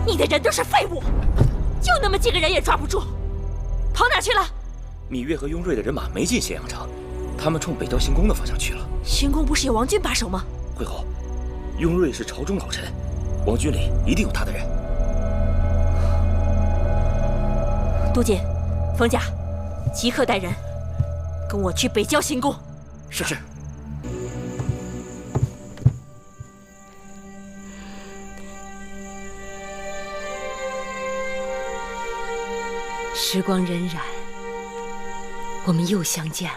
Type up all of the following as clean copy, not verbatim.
你的人都是废物，就那么几个人也抓不住，跑哪去了？芈月和雍瑞的人马没进咸阳城，他们冲北郊行宫的方向去了。行宫不是有王军把守吗？惠后，雍瑞是朝中老臣，王军里一定有他的人。都监，冯甲，即刻带人跟我去北郊行宫。是。时光荏苒，我们又相见了。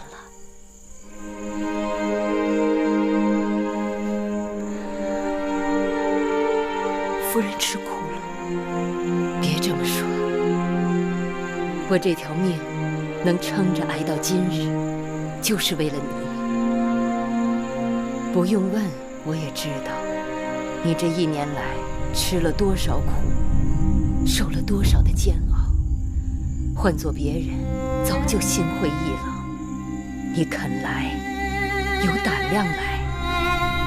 夫人吃苦了。别这么说，我这条命能撑着挨到今日，就是为了你。不用问，我也知道，你这1年来吃了多少苦，受了多少的煎熬。换做别人，早就心灰意冷。你肯来，有胆量来，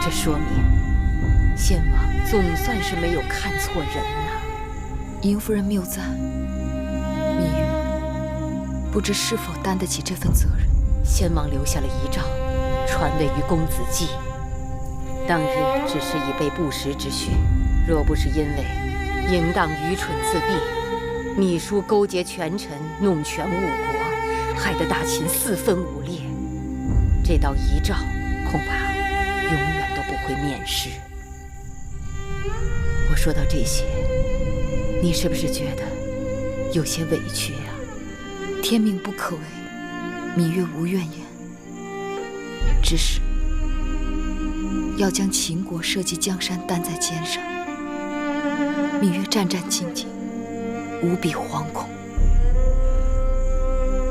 这说明先王总算是没有看错人呐。嬴夫人谬赞，芈月不知是否担得起这份责任。先王留下了遗诏，传位于公子季。当日只是以备不时之需，若不是因为嬴荡愚蠢自闭，秘书勾结权臣，弄权误国，害得大秦4分5裂，这道遗诏恐怕永远都不会面世。我说到这些，你是不是觉得有些委屈啊？天命不可违，芈月无怨言，只是要将秦国社稷江山担在肩上，芈月战战兢兢，无比惶恐。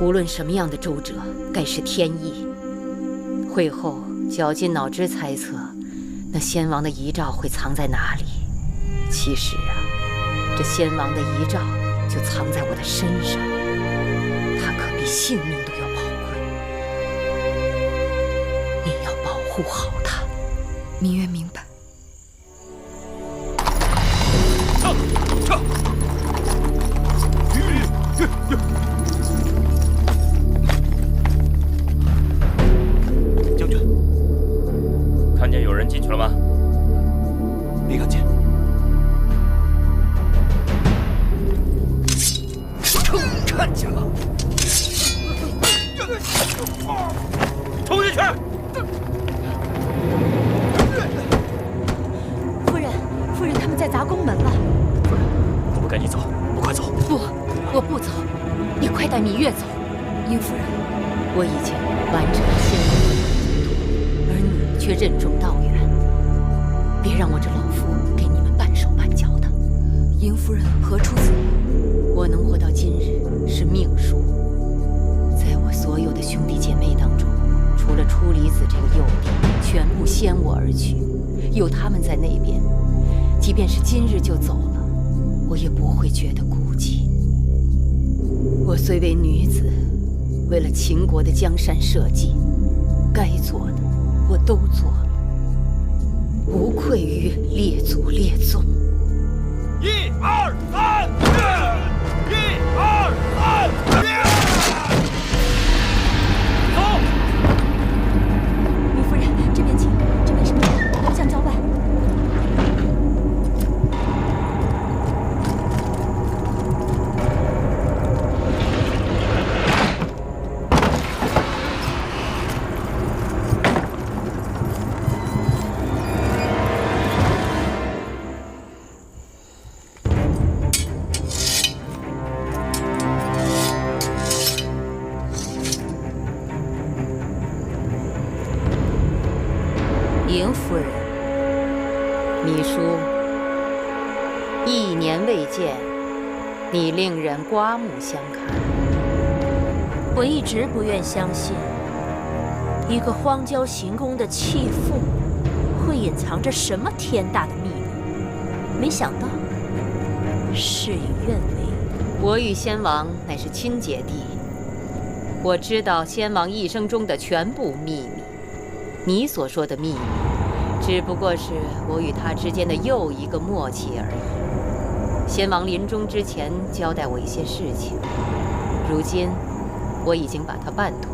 无论什么样的周折，该是天意。会后绞尽脑汁猜测，那先王的遗诏会藏在哪里？其实啊，这先王的遗诏就藏在我的身上，他可比性命都要宝贵。你要保护好他。芈月明白。撤！将军，看见有人进去了吗？没看见。看见了！冲进去！夫人，他们在砸宫门了。夫人，我们赶紧走，我们快走。不，我不走，你快带芈月走。嬴夫人，我已经完成了先王的嘱托，而你却任重道远。别让我这老夫给你们半手半脚的。嬴夫人何出此言？我能活到今日是命数。在我所有的兄弟姐妹当中，除了初离子这个幼弟，全部先我而去。有他们在那边，即便是今日就走了，我也不会觉得孤寂。我虽为女子，为了秦国的江山社稷，该做的我都做了，无愧于列祖列宗。1、2、3，1、2、3，走！芈夫人，这边请，这边是门，楼向郊外。嬴夫人，秘书，1年未见，你令人刮目相看。我一直不愿相信，一个荒郊行宫的弃妇，会隐藏着什么天大的秘密。没想到，事与愿违。我与先王乃是亲姐弟，我知道先王一生中的全部秘密。你所说的秘密，只不过是我与他之间的又一个默契而已。先王临终之前交代我一些事情，如今我已经把他办妥，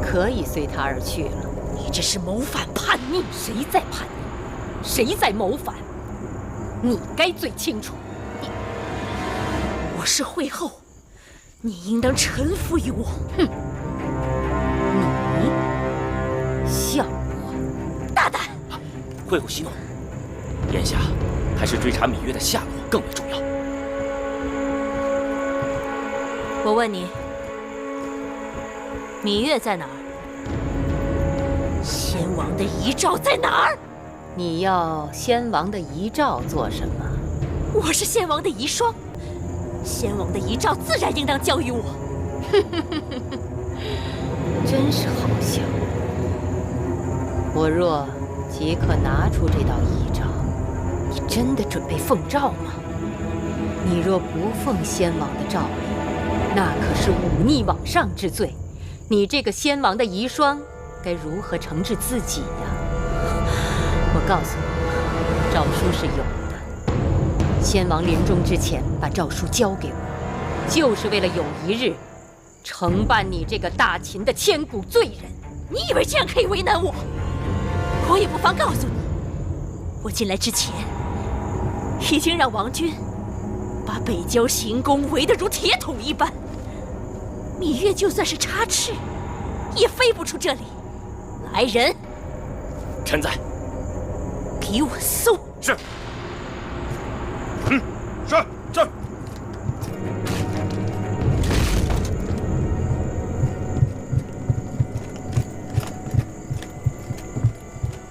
可以随他而去了。你这是谋反叛逆！谁在叛逆？谁在谋反？你该最清楚。我是惠后，你应当臣服于我。哼！你笑话！大胆！惠后息怒，眼下还是追查芈月的下落更为重要。我问你，芈月在哪儿？先王的遗诏在哪儿？你要先王的遗诏做什么？我是先王的遗孀，先王的遗诏自然应当交于我。真是好笑。我若即刻拿出这道遗诏，你真的准备奉诏吗？你若不奉先王的诏令，那可是忤逆罔上之罪。你这个先王的遗孀，该如何惩治自己呀？我告诉你，诏书是有的。先王临终之前把诏书交给我，就是为了有一日惩办你这个大秦的千古罪人。你以为这样可以为难我？我也不妨告诉你，我进来之前已经让王军把北郊行宫围得如铁桶一般，芈月就算是插翅，也飞不出这里。来人，臣在。给我搜！是。是。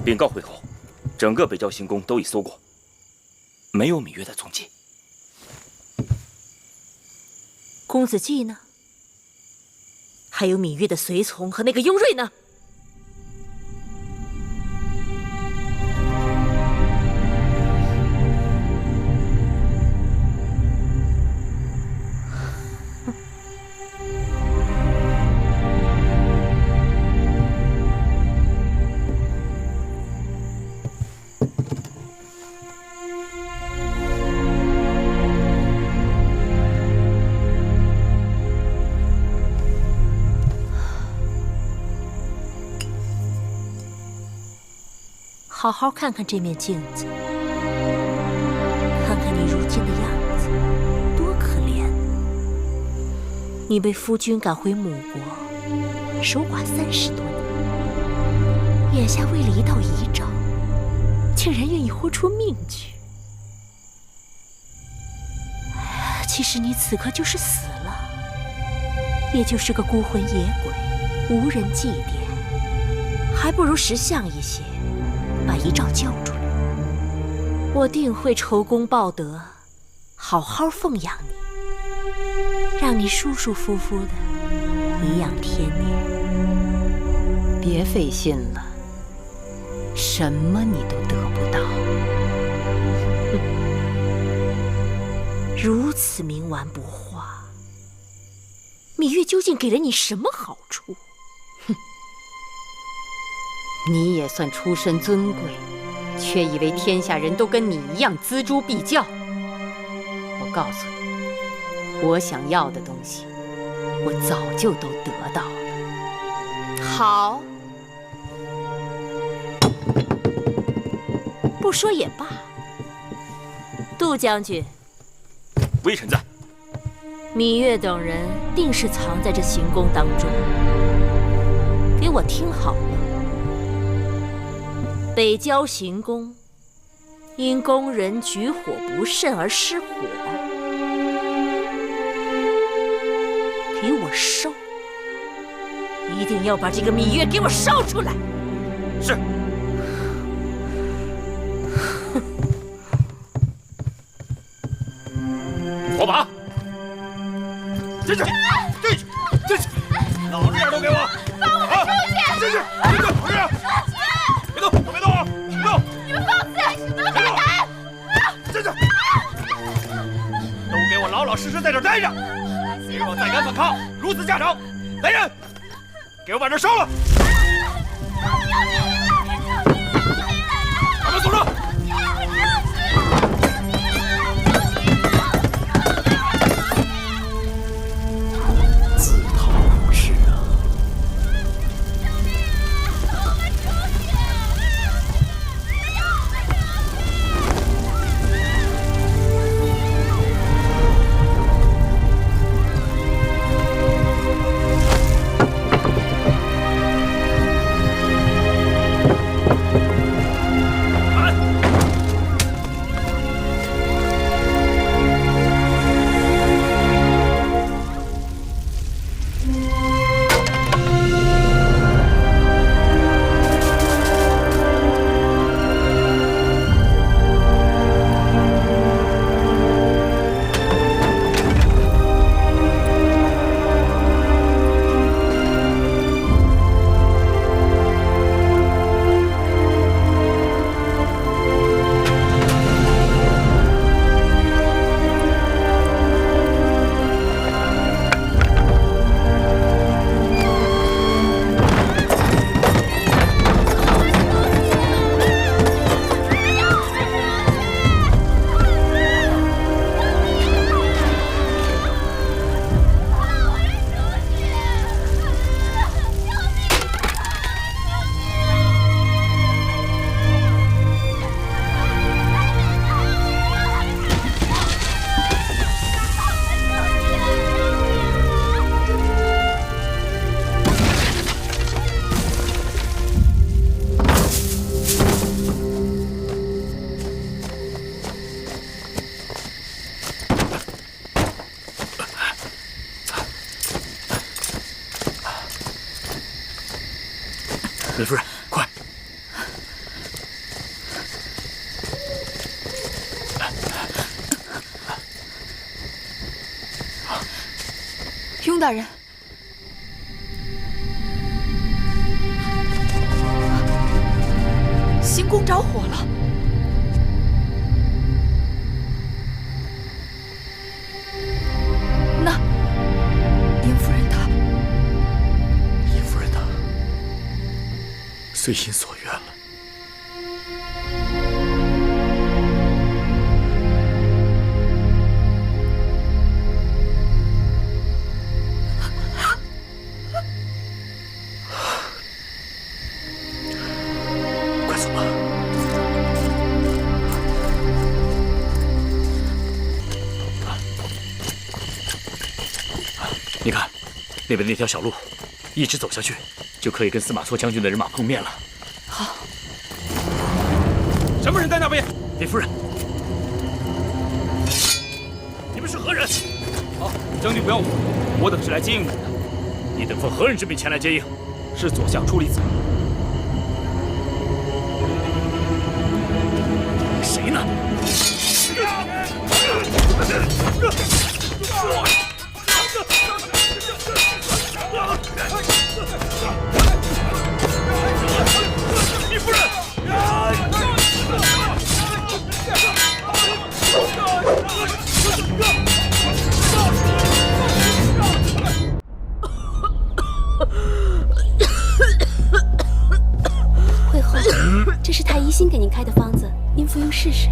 禀告惠后，整个北郊行宫都已搜过，没有芈月的踪迹。公子季呢？还有芈月的随从和那个雍瑞呢？好好看看这面镜子，看看你如今的样子，多可怜！你被夫君赶回母国，守寡30多年，眼下为了一道遗诏，竟然愿意豁出命去。其实你此刻就是死了，也就是个孤魂野鬼，无人祭奠，还不如识相一些。把遗诏交出来，我定会酬功报德，好好奉养你，让你舒舒服服的颐养天年。别费心了，什么你都得不到。如此冥顽不化，芈月究竟给了你什么好处？你也算出身尊贵，却以为天下人都跟你一样锱铢必较。我告诉你，我想要的东西，我早就都得到了。好，不说也罢。杜将军，微臣在。芈月等人定是藏在这行宫当中。给我听好了。北郊行宫，因宫人举火不慎而失火，给我烧！一定要把这个芈月给我烧出来！是。火把，进去，进去，进去！老实点都给我！放我们出去！进去，进去，老实点！别动，别动啊！别动！你们放肆！你们大胆！进去！都给我老老实实在这待着！你若再敢反抗，如此下场！来人，给我把这烧了！把门锁上！夫人，快！雍大人，行宫着火了。那殷夫人她，殷夫人她随心所愿了。快走吧。你看，那边那条小路，一直走下去，就可以跟司马错将军的人马碰面了。好。什么人在那边？李夫人，你们是何人？啊，将军不要我，我等是来接应你的。你等奉何人之命前来接应？是左相出离子。谁呢？李夫人！会后，这是太医新给您开的方子，您服用试试。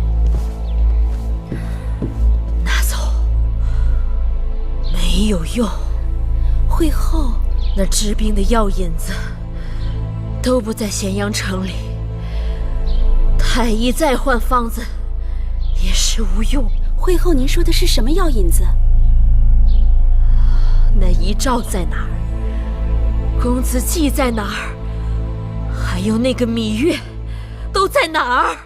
拿走，没有用。会后，那治病的药引子都不在咸阳城里，太医再换方子也是无用。会后，您说的是什么药引子？那遗诏在哪儿？公子骥在哪儿？还有那个芈月，都在哪儿？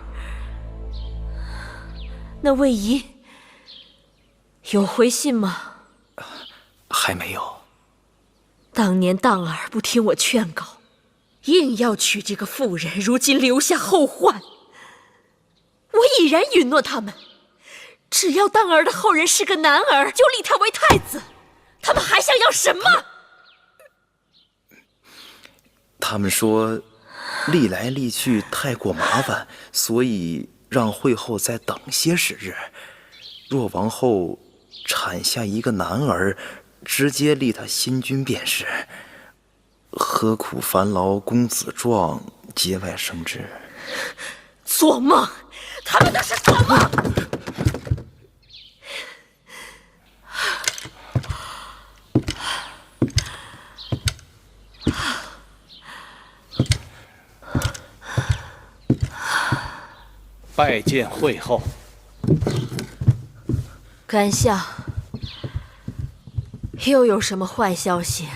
那魏仪有回信吗？还没有。当年当儿不听我劝告，硬要娶这个妇人，如今留下后患。我已然允诺他们，只要当儿的后人是个男儿，就立他为太子。他们还想要什么？他们说，历来历去太过麻烦，所以让惠后再等些时日。若王后产下一个男儿，直接立他新君便是。何苦烦劳公子壮节外生枝？做梦！他们都是做梦！拜见惠后。甘相，又有什么坏消息？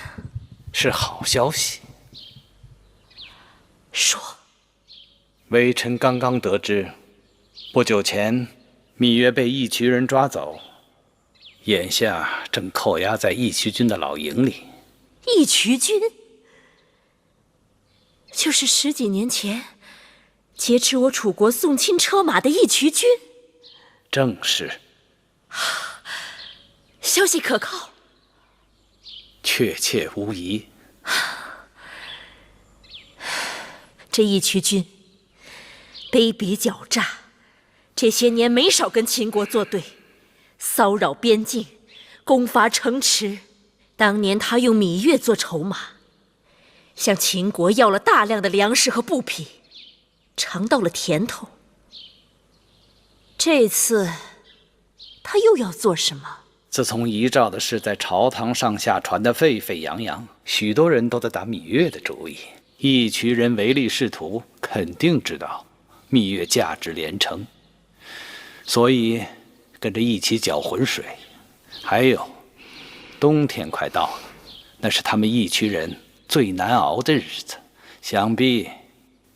是好消息。说。微臣刚刚得知，不久前芈月被义渠人抓走，眼下正扣押在义渠君的老营里。义渠君，就是10几年前劫持我楚国送亲车马的义渠君。正是。消息可靠？确切无疑。这义渠君卑鄙狡诈，这些年没少跟秦国作对，骚扰边境，攻伐城池。当年他用芈月做筹码，向秦国要了大量的粮食和布匹，尝到了甜头。这次他又要做什么？自从遗诏的事在朝堂上下传得沸沸扬扬，许多人都在打芈月的主意。义渠人唯利是图，肯定知道芈月价值连城，所以跟着一起搅浑水。还有，冬天快到了，那是他们义渠人最难熬的日子，想必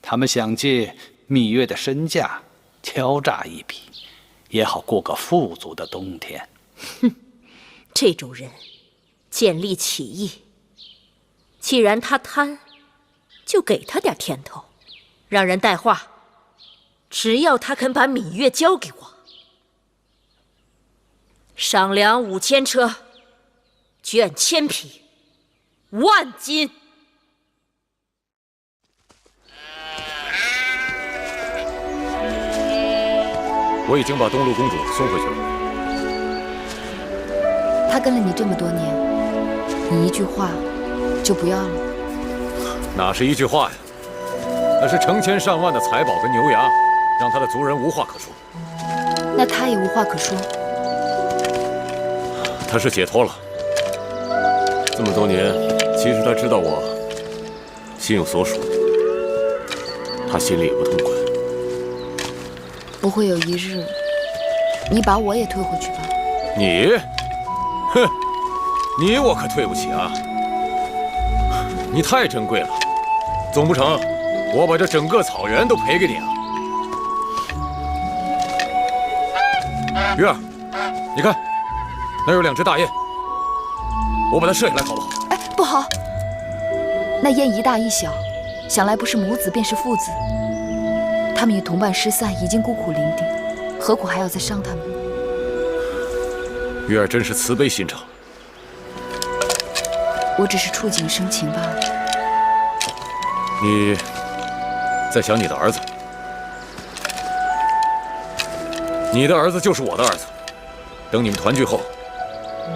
他们想借芈月的身价敲诈一笔，也好过个富足的冬天。哼，这种人见利起义，既然他贪，就给他点甜头，让人带话，只要他肯把芈月交给我，赏粮5000车，绢1000匹，10000金。我已经把东陆公主送回去了。她跟了你这么多年，你一句话就不要了？哪是一句话呀？那是成千上万的财宝跟牛羊，让他的族人无话可说。那她也无话可说。他是解脱了。这么多年，其实他知道我心有所属，他心里也不痛快。不会有一日，你把我也退回去吧？你，哼，你我可对不起啊！你太珍贵了，总不成我把这整个草原都赔给你啊？鱼儿，你看，那有2只大雁，我把它射下来好不好？哎，不好！那雁一大一小，想来不是母子便是父子。他们与同伴失散，已经孤苦伶仃，何苦还要再伤他们？鱼儿真是慈悲心肠。我只是触景生情罢了。你在想你的儿子？你的儿子就是我的儿子。等你们团聚后，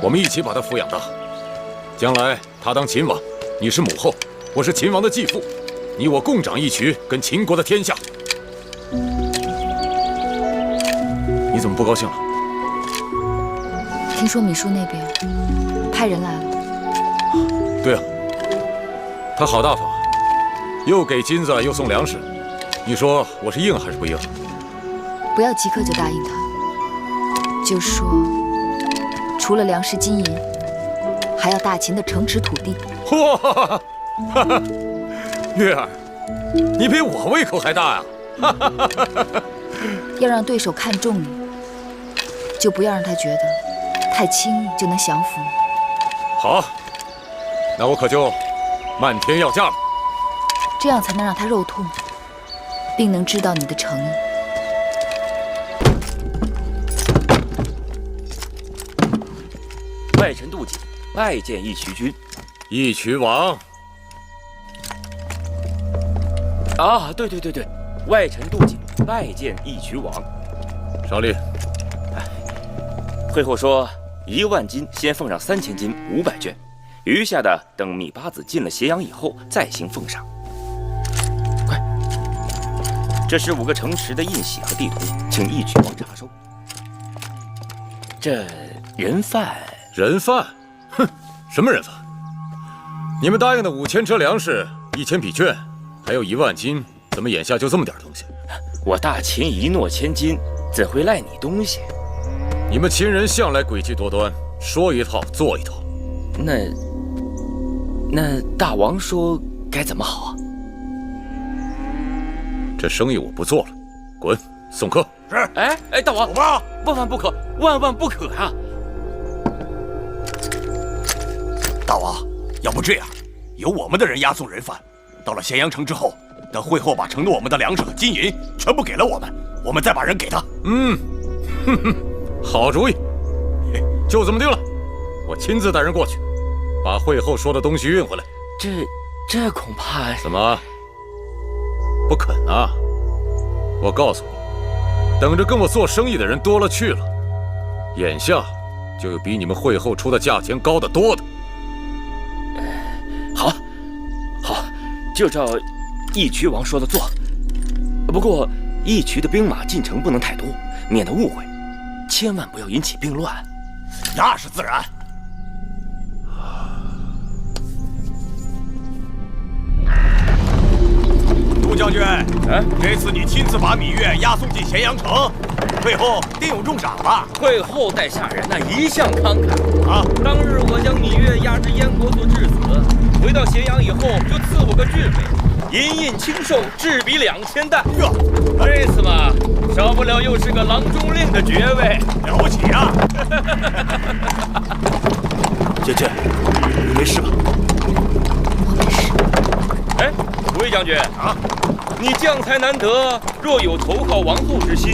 我们一起把他抚养大。将来他当秦王，你是母后，我是秦王的继父，你我共掌一渠，跟秦国的天下。你怎么不高兴了？听说芈叔那边派人来了。对啊，他好大方，又给金子又送粮食。你说我是应还是不应？不要即刻就答应他，就说除了粮食金银，还要大秦的城池土地。哇，哈哈，月儿，你比我胃口还大呀！要让对手看重你，就不要让他觉得太轻易就能降服你。好，那我可就漫天要价了。这样才能让他肉痛，并能知道你的诚意。外臣杜瑾拜见义渠君。义渠王。啊，对，外臣杜瑾拜见义渠王。少令。会后说1万金先奉上3000金500卷，余下的等芈八子进了咸阳以后再行奉上。快，这15个城池的印玺和地图，请义渠王查收。这人贩？哼，什么人贩？你们答应的5000车粮食、1000匹绢，还有1万金，怎么眼下就这么点东西？我大秦一诺千金，怎会赖你东西？你们秦人向来诡计多端，说一套做一套。那大王说该怎么好啊？这生意我不做了，滚，送客。是。哎，大王，走吧。万万不可，万万不可啊！大王，要不这样，由我们的人押送人犯，到了咸阳城之后，等会后把承诺我们的粮食和金银全部给了我们，我们再把人给他。好主意，就这么定了。我亲自带人过去，把会后说的东西运回来。这恐怕……怎么不肯啊？我告诉你，等着跟我做生意的人多了去了，眼下就有比你们会后出的价钱高得多的。好，就照义渠王说的做。不过义渠的兵马进城不能太多，免得误会，千万不要引起兵乱。那是自然。杜将军，这次你亲自把芈月押送进咸阳城，会后定有重赏吧？会后待下人一向慷慨啊！当日我将芈月押至燕国做质子，回到咸阳以后就赐我个郡位，银印清寿，制比2000担。这次嘛，少不了又是个郎中令的爵位，了不起啊！姐姐，你没事吧？我没事。魏将军啊，你将才难得，若有投靠王后之心，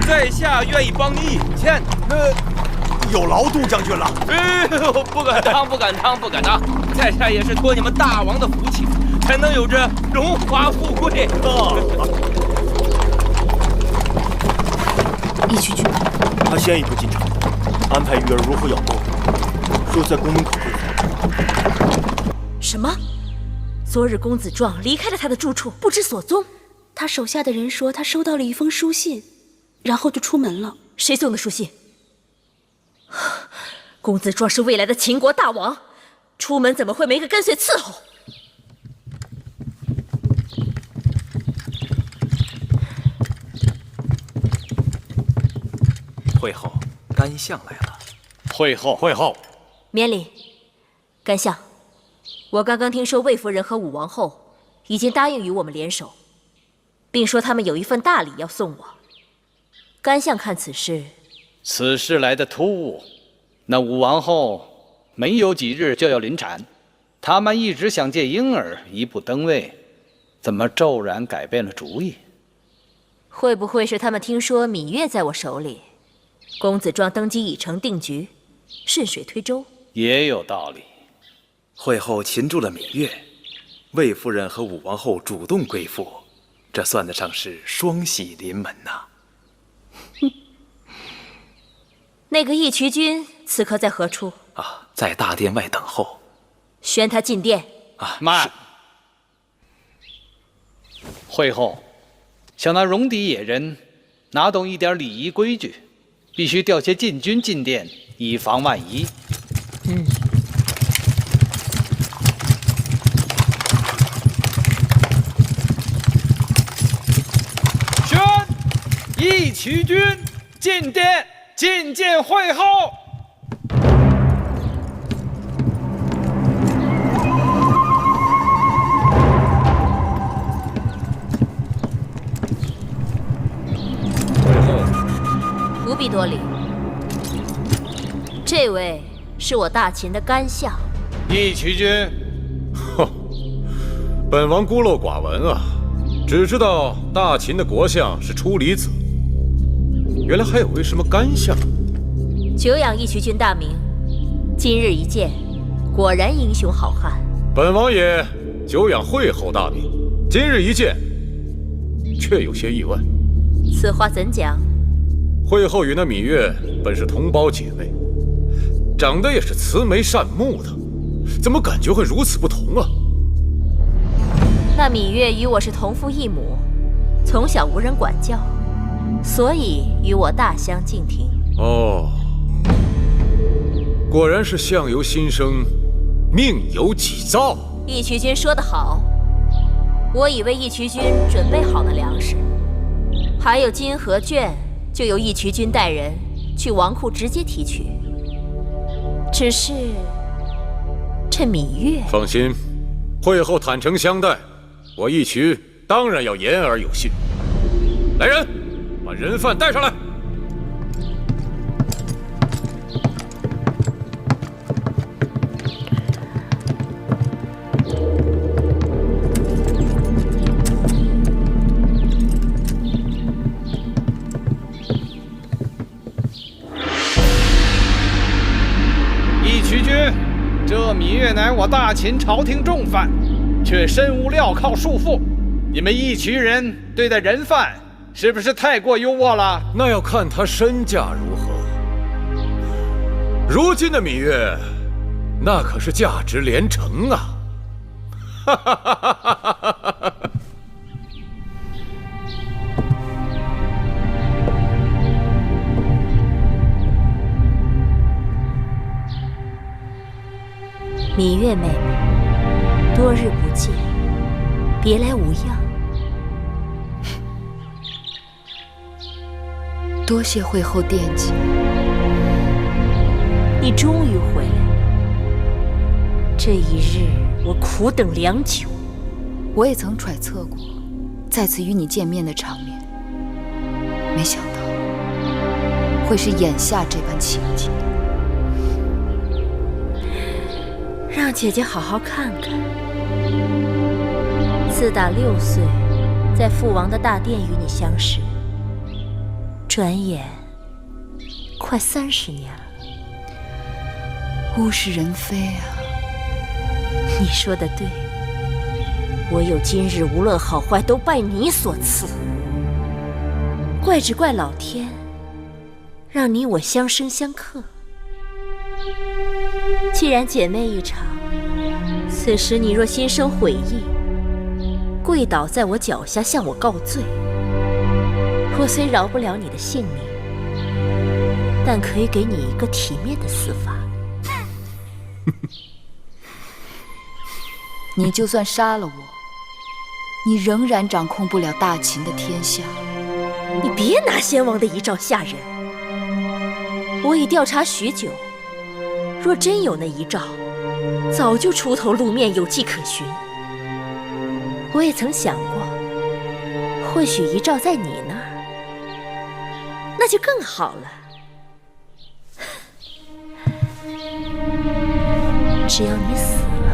在下愿意帮你引荐。有劳杜将军了。哎呦，不敢当，不敢当，不敢当！在下也是托你们大王的福气，才能有这荣华富贵。义渠君，他先一步进城，安排鱼儿如何养活，说在宫门口会合。什么？昨日公子壮离开了他的住处，不知所踪。他手下的人说他收到了一封书信，然后就出门了。谁送的书信？公子壮是未来的秦国大王，出门怎么会没个跟随伺候？会后，甘相来了。会后，免礼。甘相，我刚刚听说魏夫人和武王后已经答应与我们联手，并说他们有一份大礼要送我。甘相看此事，此事来得突兀。那武王后没有几日就要临产，他们一直想借婴儿一步登位，怎么骤然改变了主意？会不会是他们听说芈月在我手里，公子壮登基已成定局，顺水推舟？也有道理。会后擒住了芈月，魏夫人和武王后主动归附，这算得上是双喜临门呐。那个义渠君此刻在何处？啊，在大殿外等候。宣他进殿。慢。会后，想那戎狄野人哪懂一点礼仪规矩，必须调些禁军进殿，以防万一。宣义渠君进殿，觐见会后。不必多礼。这位是我大秦的甘相。义渠君，哼，本王孤陋寡闻啊，只知道大秦的国相是出离子，原来还有位什么甘相。久仰义渠君大名，今日一见，果然英雄好汉。本王也久仰会后大名，今日一见，却有些意外。此话怎讲？会后与那芈月本是同胞姐妹，长得也是慈眉善目的，怎么感觉会如此不同啊？那芈月与我是同父异母，从小无人管教，所以与我大相径庭。哦，果然是相由心生，命由己造。义渠君说得好，我以为义渠君准备好了粮食，还有金和绢，就由义渠君带人去王库直接提取。只是这芈月，放心，会后坦诚相待，我义渠当然要言而有信。来人，把人犯带上来。义渠君，这芈月乃我大秦朝廷重犯，却身无镣铐束缚。你们义渠人对待人犯，是不是太过优渥了？那要看他身价如何。如今的芈月，那可是价值连城啊！哈哈哈哈哈哈！芈月妹妹，多日不见，别来无恙。多谢会后惦记。你终于回来了，这一日我苦等良久。我也曾揣测过再次与你见面的场面，没想到会是眼下这般情景。让姐姐好好看看，自打6岁，在父王的大殿与你相识，转眼快30年了。物是人非啊！你说的对，我有今日，无论好坏，都拜你所赐。怪只怪老天，让你我相生相克。既然姐妹一场，此时你若心生悔意，跪倒在我脚下向我告罪，我虽饶不了你的性命，但可以给你一个体面的死法。你就算杀了我，你仍然掌控不了大秦的天下。你别拿先王的遗诏吓人。我已调查许久，若真有那遗诏，早就出头露面，有迹可循。我也曾想过，或许遗诏在你那儿，那就更好了。只要你死了，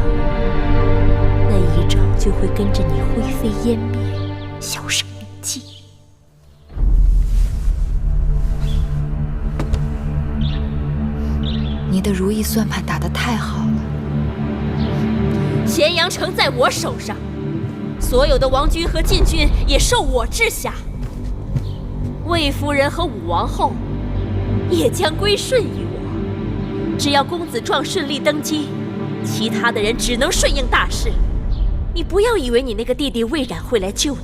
那遗诏就会跟着你灰飞烟灭，销声匿迹。你的如意算盘打得太好了。咸阳城在我手上，所有的王军和禁军也受我治辖。魏夫人和武王后也将归顺于我。只要公子壮顺利登基，其他的人只能顺应大势。你不要以为你那个弟弟魏冉会来救你，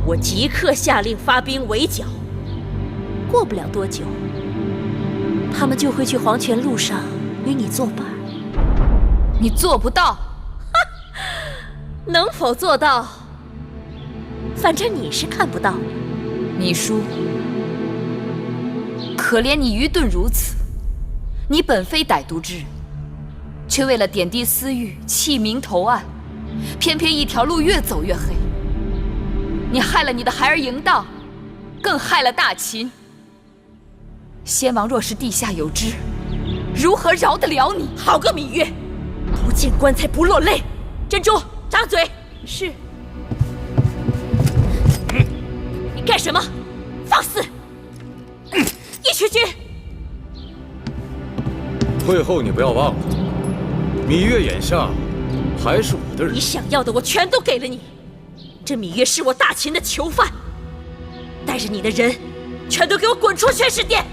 我即刻下令发兵围剿。过不了多久，他们就会去黄泉路上与你作伴。你做不到。能否做到，反正你是看不到。你输。可怜你愚钝如此，你本非歹毒之人，却为了点滴私欲，弃明投暗，偏偏一条路越走越黑。你害了你的孩儿嬴荡，更害了大秦。先王若是地下有知，如何饶得了你？好个芈月，不见棺材不落泪。珍珠，张嘴。是。你干什么？放肆！义渠君。会后你不要忘了，芈月眼下还是我的人。你想要的我全都给了你。这芈月是我大秦的囚犯，带着你的人，全都给我滚出宣誓殿！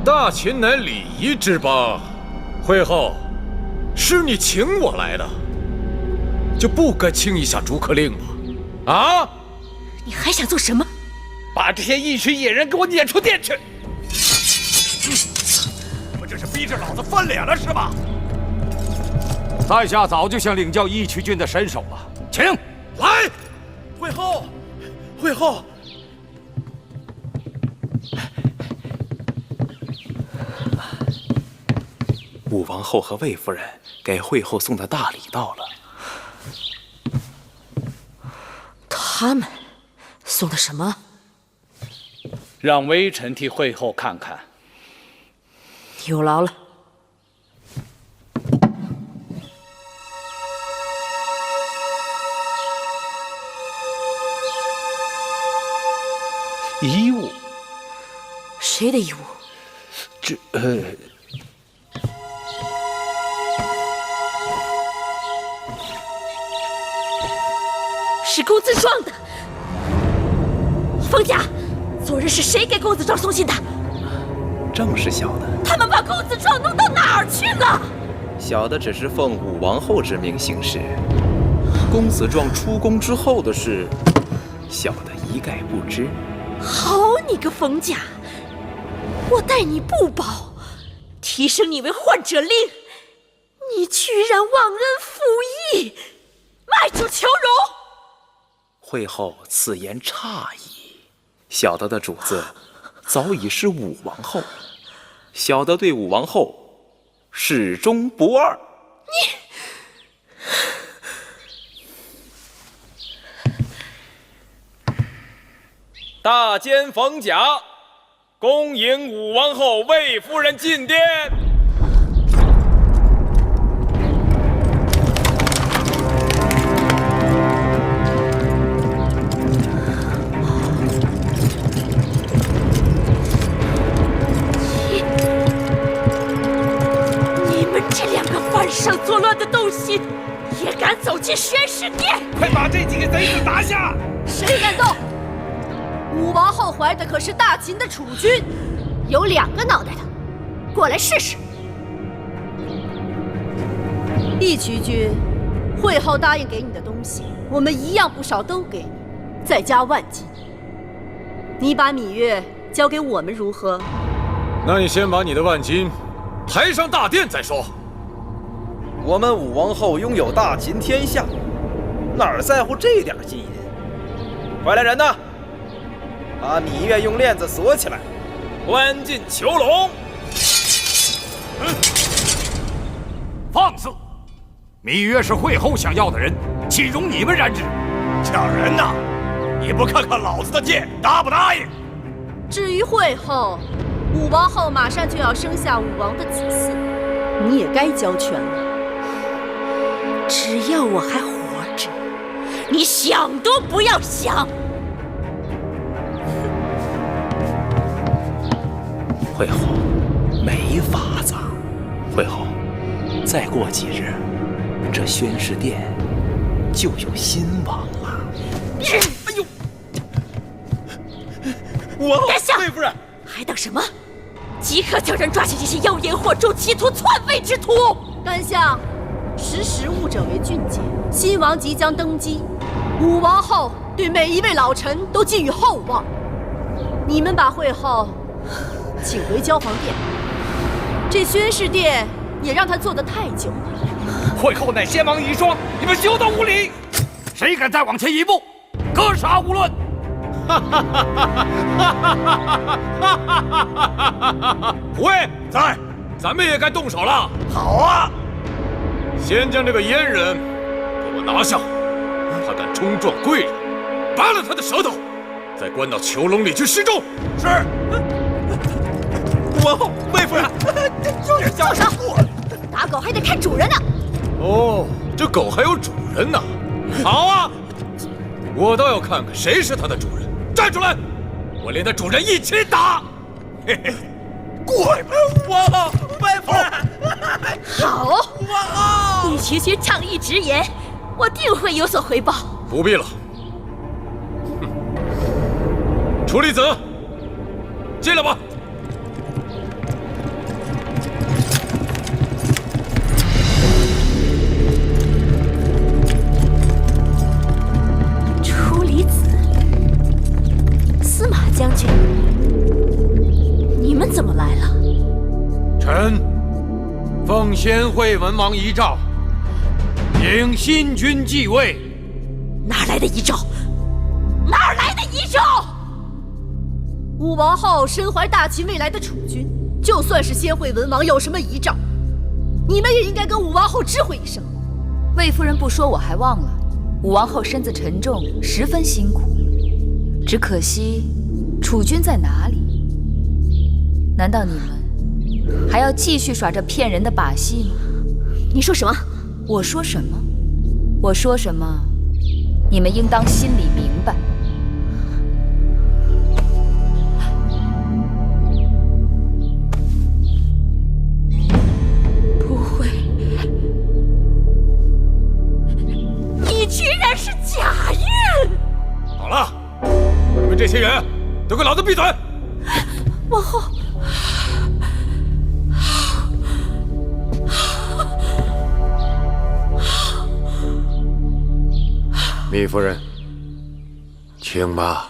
大秦乃礼仪之邦，会后是你请我来的，就不该轻易下逐客令吗？啊！你还想做什么？把这些义渠野人给我撵出殿去！你们这是逼着老子翻脸了是吧？在下早就想领教义渠君的身手了，请来。会后，会后。武王后和魏夫人给会后送的大礼到了。他们送的什么？让微臣替会后看看。有劳了。衣物？谁的衣物？是公子壮的。冯家，昨日是谁给公子壮送信的？正是小的。他们把公子壮弄到哪儿去了？小的只是奉武王后之命行事，公子壮出宫之后的事，小的一概不知。好你个冯家，我待你不薄，提升你为患者令，你居然忘恩负义，卖主求荣！会后此言差矣，小的的主子早已是武王后，小的对武王后始终不二。大监冯甲，恭迎武王后魏夫人进殿。进宣誓殿！快把这几个贼子拿下！谁敢动？武王后怀的可是大秦的储君，有2个脑袋的，过来试试。义渠君，会后答应给你的东西，我们一样不少都给你，再加万金。你把芈月交给我们如何？那你先把你的万金抬上大殿再说。我们武王后拥有大秦天下，哪儿在乎这点金银？快来人呐，把芈月用链子锁起来，关进囚笼。放肆！芈月是会后想要的人，岂容你们染指？抢人呐！你不看看老子的剑，答不答应？至于会后，武王后马上就要生下武王的子嗣，你也该交权了。只要我还活着，你想都不要想。会后，没法子。会后，再过几日，这宣誓殿就有新王了。哎呦！我殿下，魏夫人，还等什么？即刻将人抓起这些妖言惑众、企图篡位之徒！甘相，识时务者为俊杰。新王即将登基，武王后对每一位老臣都寄予厚望。你们把会后请回交皇殿，这宣誓殿也让他坐得太久了。会后乃先王遗孀，你们休得无礼！谁敢再往前一步，格杀勿论！胡卫在，咱们也该动手了。好啊！先将这个阉人给我拿下，他敢冲撞贵人，拔了他的舌头，再关到囚笼里去示众。是。武王后，魏夫人，住手！打狗还得看主人呢。哦，这狗还有主人呢。好啊，我倒要看看谁是它的主人。站出来，我连它主人一起打。嘿嘿，过来吧，武王后，魏夫人。好，武王后，义渠君仗义直言，我定会有所回报。不必了。楚离子，进来吧。楚离子，司马将军，你们怎么来了？臣奉先惠文王遗诏，迎新君继位。哪来的遗诏？哪来的遗诏？武王后身怀大秦未来的储君，就算是先惠文王有什么遗诏，你们也应该跟武王后知会一声。魏夫人不说我还忘了，武王后身子沉重，十分辛苦。只可惜，储君在哪里？难道你们还要继续耍这骗人的把戏吗？你说什么？我说什么？我说什么？你们应当心里明白。不会，你居然是贾运！好了，你们这些人都给老子闭嘴！王后，糜夫人，请吧。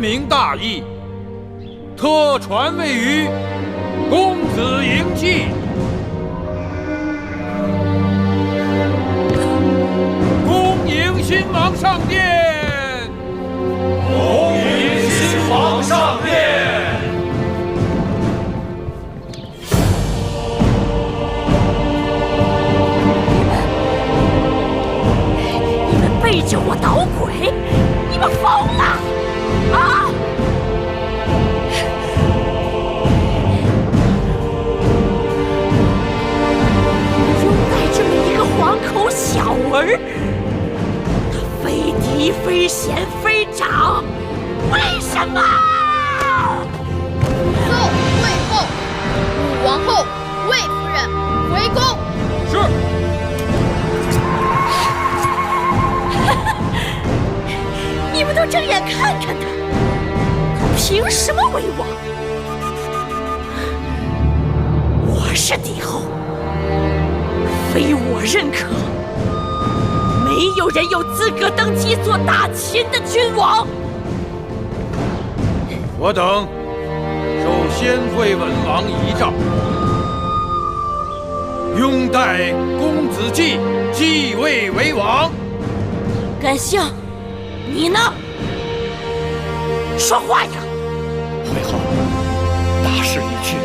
明大义，特传位于公子嬴稷。恭迎新王上殿！恭迎新王上殿！你们背着我捣鬼！你们疯了啊！拥戴这么一个黄口小儿，他非嫡非贤非长，为什么？奏魏后，武王后、魏夫人回宫。是。你们都睁眼看看他，他凭什么为王？我是帝后，非我认可，没有人有资格登基做大秦的君王。我等受先惠文王遗诏，拥戴公子季继位为王。甘相，你呢？说话呀！会后，大势已去，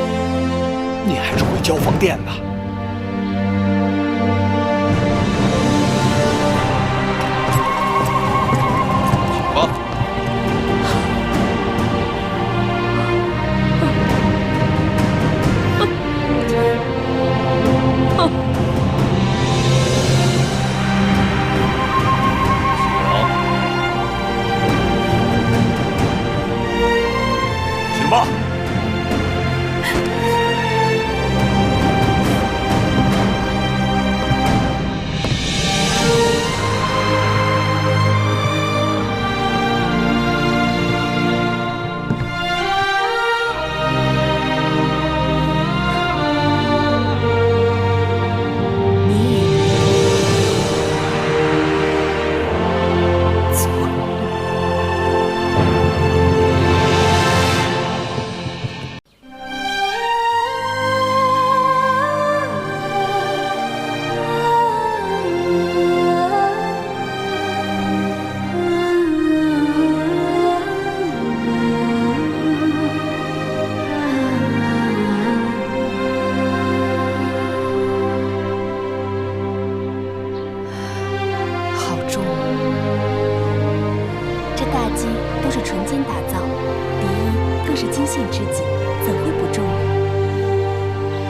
你还是回交房殿吧。请吧。请吧。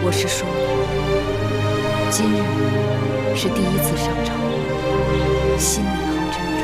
我是说，今日是第一次上朝，心里好沉重。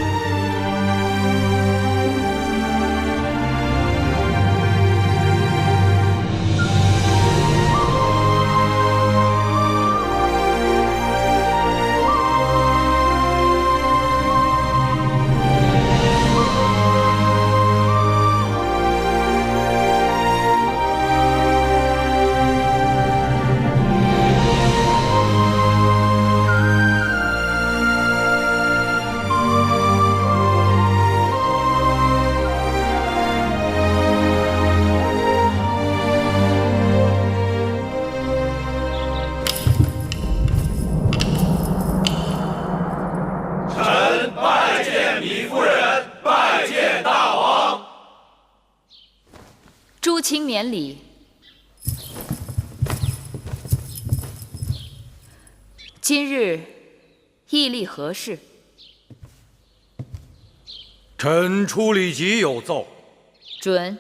诸卿免礼。今日议立何事？臣处理急有奏。准。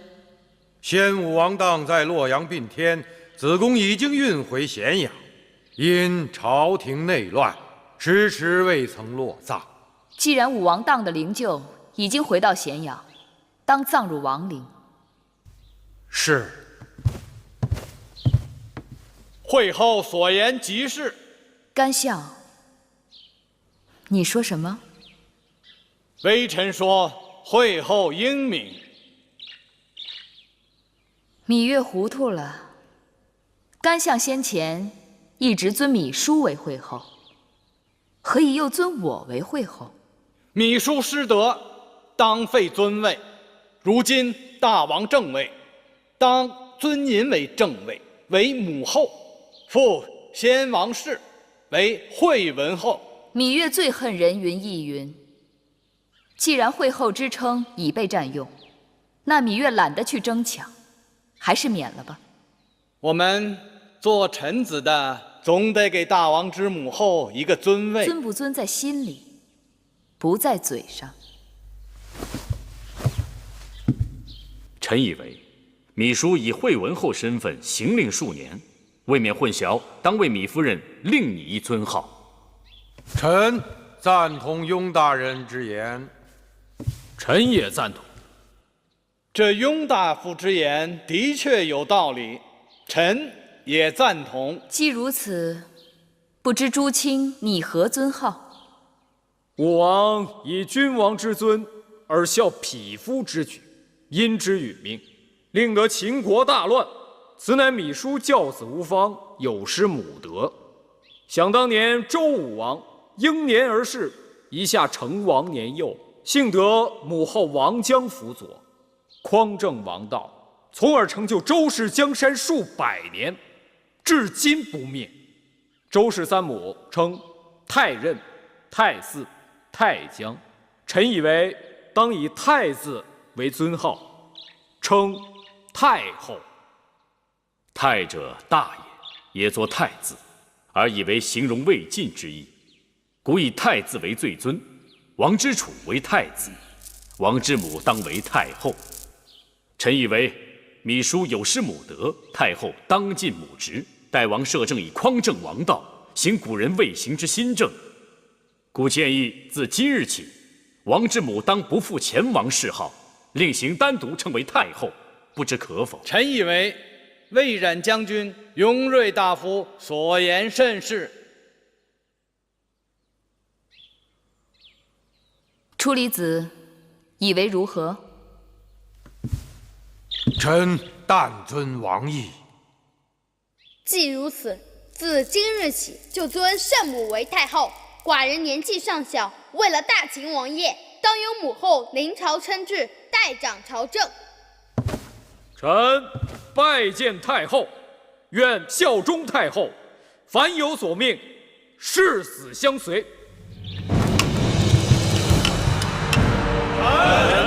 先武王当在洛阳宾天，子贡已经运回咸阳，因朝廷内乱，迟迟未曾落葬。既然武王当的灵柩已经回到咸阳，当葬入王陵。是。会后所言极是。甘相，你说什么？微臣说会后英明。芈月糊涂了。甘相先前一直尊芈姝为惠后，何以又尊我为惠后？芈姝失德，当废尊位。如今大王正位，当尊您为正位，为母后，复先王氏为惠文后。芈月最恨人云亦云。既然惠后之称已被占用，那芈月懒得去争抢，还是免了吧。我们做臣子的，总得给大王之母后一个尊位。尊不尊在心里，不在嘴上。臣以为，芈叔以惠文后身份行令数年，未免混淆，当为芈夫人另拟一尊号。臣赞同雍大人之言。臣也赞同。这雍大夫之言的确有道理，臣也赞同。既如此，不知诸卿拟何尊号？武王以君王之尊而效匹夫之举，因之殒命，令得秦国大乱。此乃芈叔教子无方，有失母德。想当年周武王英年而逝，遗下成王年幼，幸得母后王姜辅佐，匡正王道，从而成就周氏江山数百年，至今不灭。周氏三母称太任、太姒、太姜，臣以为当以太字为尊号，称太后。太者大也，也作太字，而以为形容未尽之意。故以太字为最尊，王之储为太子，王之母当为太后。臣以为芈叔有失母德，太后当尽母职，待王摄政以匡正王道，行古人未行之新政。故建议自今日起，王之母当不负前王谥号，另行单独称为太后，不知可否？臣以为魏冉将军、雍瑞大夫所言甚是。初离子以为如何？臣但遵王意。既如此，自今日起就尊圣母为太后。寡人年纪尚小，为了大秦王业，当由母后临朝称制，代掌朝政。臣拜见太后，愿效忠太后，凡有所命，誓死相随。臣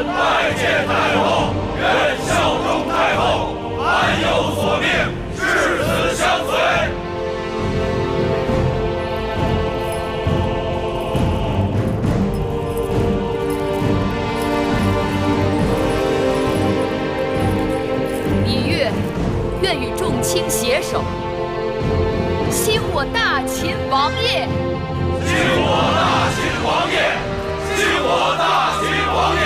拜见太后，愿效忠太后，凡有所命，誓死相随。芈月愿与众卿携手，兴我大秦王业。兴我大秦王业，兴我大秦王业。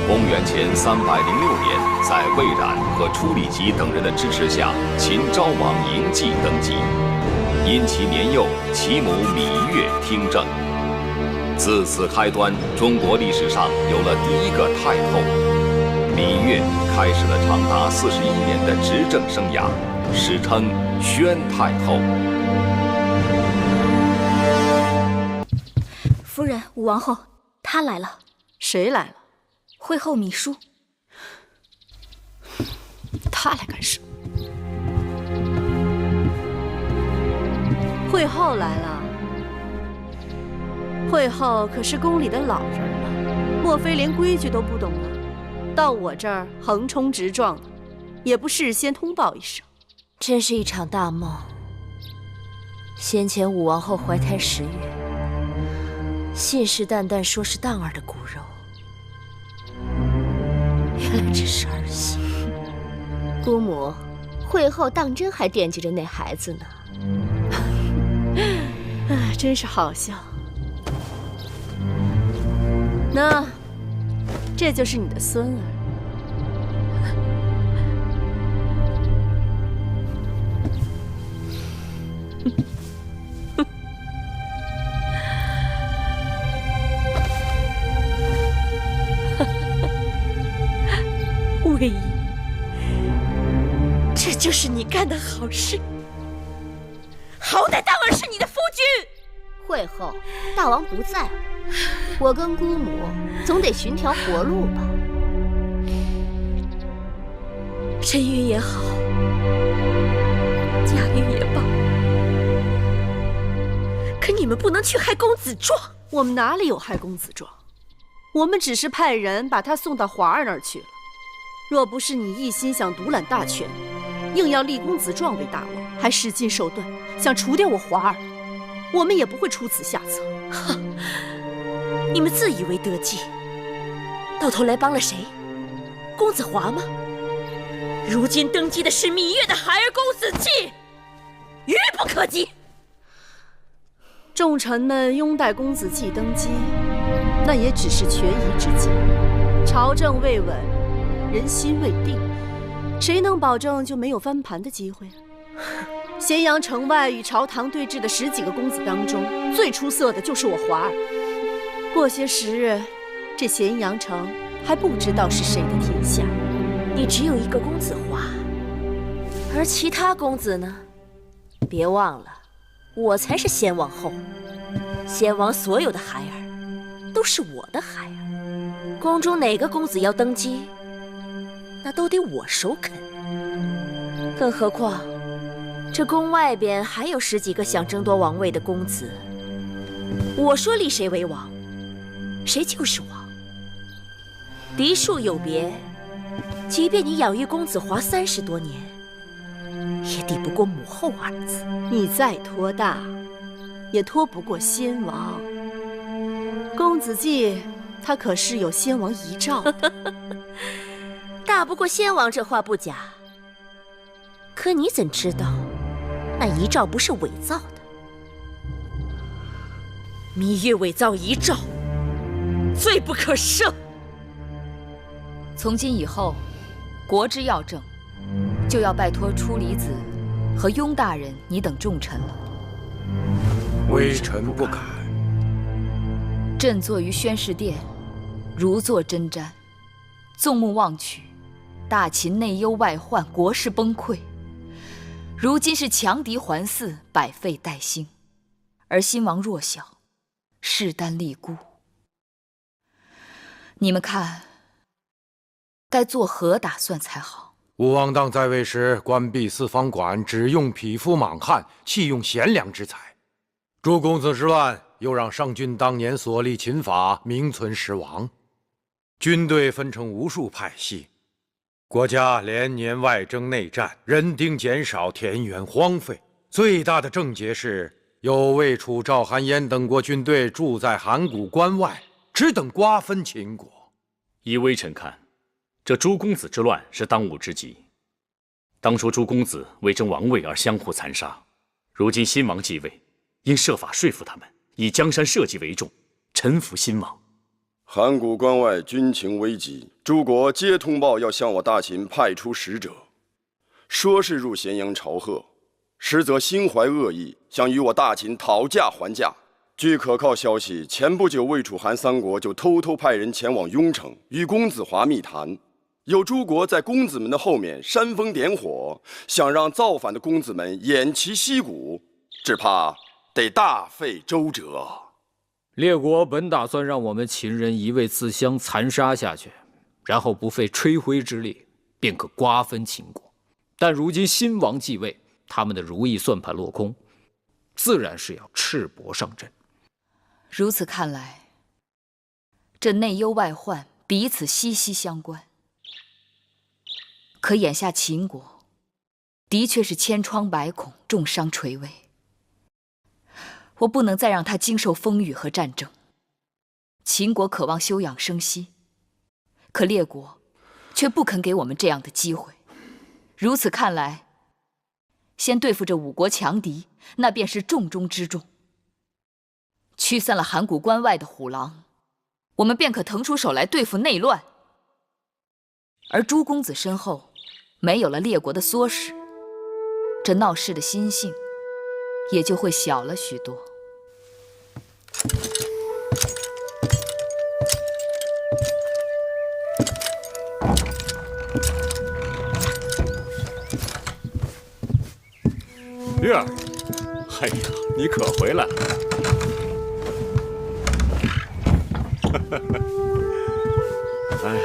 公元前306年，在魏冉和初里吉等人的支持下，秦昭王嬴稷登基。因其年幼，其母芈月听政。自此开端，中国历史上有了第一个太后。芈月开始了长达41年的执政生涯，史称宣太后。夫人，武王后，她来了。谁来了？惠后芈叔。他来干什么？惠后来了。惠后可是宫里的老人了，莫非连规矩都不懂了？到我这儿横冲直撞的，也不事先通报一声。真是一场大梦。先前武王后怀胎10月，信誓旦旦说是荡儿的骨肉，原来只是儿戏。姑母，惠后当真还惦记着那孩子呢。真是好笑。那这就是你的孙儿。魏婴，这就是你干的好事。好歹当儿是你的夫君。惠后，大王不在，我跟姑母总得寻条活路吧。沉鱼也好，贾玉也罢，可你们不能去害公子壮。我们哪里有害公子壮？我们只是派人把他送到华儿那儿去了。若不是你一心想独揽大权，硬要立公子壮为大王，还使尽手段想除掉我华儿，我们也不会出此下策。哼！你们自以为得计，到头来帮了谁？公子华吗？如今登基的是芈月的孩儿公子季，愚不可及。众臣们拥戴公子季登基，那也只是权宜之计。朝政未稳，人心未定，谁能保证就没有翻盘的机会？咸阳城外与朝堂对峙的10几个公子当中，最出色的就是我华儿。过些时日，这咸阳城还不知道是谁的天下。你只有一个公子华，而其他公子呢？别忘了，我才是先王后。先王所有的孩儿都是我的孩儿，宫中哪个公子要登基，那都得我首肯。更何况，这宫外边还有10几个想争夺王位的公子，我说立谁为王，谁就是王。嫡庶有别，即便你养育公子华30多年，也抵不过母后2字。你再托大，也拖不过先王。公子季，他可是有先王遗诏的。大不过先王这话不假，可你怎知道那遗诏不是伪造的？芈月伪造遗诏，罪不可赦。从今以后，国之要政，就要拜托出离子和雍大人你等重臣了。微臣不敢。朕坐于宣室殿，如坐针毡，纵目望去，大秦内忧外患，国势崩溃。如今是强敌环伺，百废待兴，而新王弱小，势单力孤。你们看，该作何打算才好？吴王当在位时，关闭四方馆，只用匹夫莽汉，弃用贤良之才。诸公子之乱，又让上君当年所立秦法名存实亡。军队分成无数派系，国家连年外征内战，人丁减少，田园荒废。最大的症结是，有魏、楚、赵、韩、燕等国军队驻在函谷关外，只等瓜分秦国。依微臣看，这诸公子之乱是当务之急。当初诸公子为争王位而相互残杀，如今新王继位，应设法说服他们，以江山社稷为重，臣服新王。函谷关外军情危急，诸国皆通报要向我大秦派出使者，说是入咸阳朝贺，实则心怀恶意，想与我大秦讨价还价。据可靠消息，前不久魏、楚、韩3国就偷偷派人前往雍城，与公子华密谈。有诸国在公子们的后面煽风点火，想让造反的公子们偃旗息鼓，只怕得大费周折。列国本打算让我们秦人一味自相残杀下去，然后不费吹灰之力便可瓜分秦国。但如今新王继位，他们的如意算盘落空，自然是要赤膊上阵。如此看来，这内忧外患彼此息息相关。可眼下秦国的确是千疮百孔，重伤垂危。我不能再让他经受风雨和战争。秦国渴望休养生息，可列国却不肯给我们这样的机会。如此看来，先对付这5国强敌，那便是重中之重。驱散了函谷关外的虎狼，我们便可腾出手来对付内乱。而诸公子身后没有了列国的唆使，这闹事的心性也就会小了许多。月儿，哎呀，你可回来了。哎，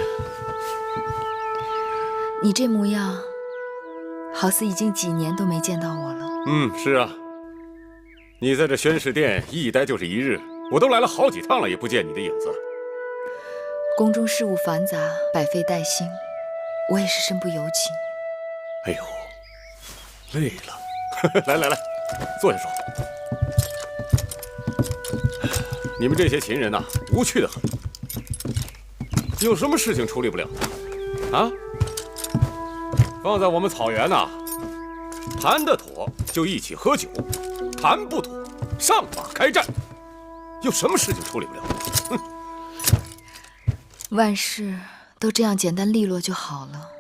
你这模样，好似已经几年都没见到我了。是啊，你在这宣室殿一待就是一日，我都来了好几趟了，也不见你的影子。宫中事务繁杂，百废待兴，我也是身不由己。哎呦，累了，来，坐下说。你们这些秦人呐，无趣的很，有什么事情处理不了的啊？放在我们草原呐，谈得妥就一起喝酒，谈不妥上马开战，有什么事情处理不了的？哼！万事都这样简单利落就好了。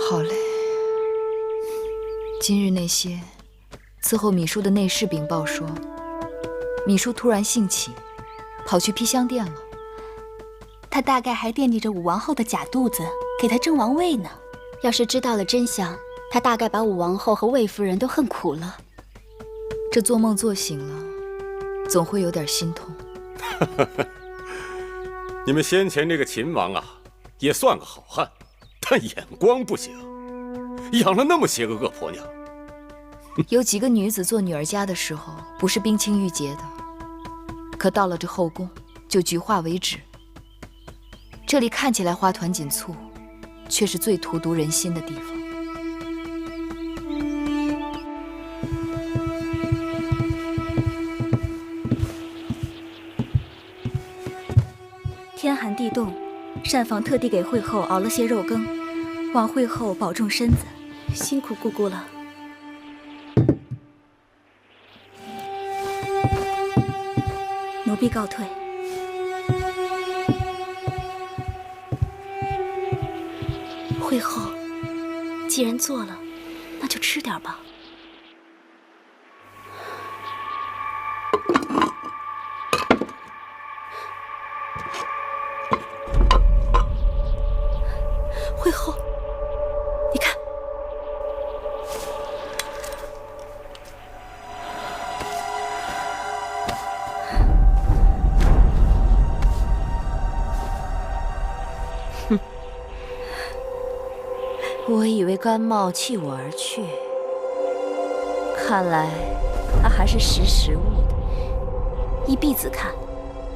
好累。今日那些伺候米叔的内侍禀报说，米叔突然兴起，跑去披香殿了。他大概还惦记着武王后的假肚子，给他争王位呢。要是知道了真相，他大概把武王后和魏夫人都恨苦了。这做梦做醒了，总会有点心痛。你们先前这个秦王啊，也算个好汉，但眼光不行，养了那么些个恶婆娘。有几个女子做女儿家的时候，不是冰清玉洁的，可到了这后宫，就菊花为止。这里看起来花团锦簇，却是最荼毒人心的地方。天寒地冻，膳房特地给惠后熬了些肉羹，望惠后保重身子。辛苦姑姑了。奴婢告退。惠后，既然做了，那就吃点吧。惠后，你看，哼，我以为甘茂弃我而去，看来他还是识时务的。依婢子看，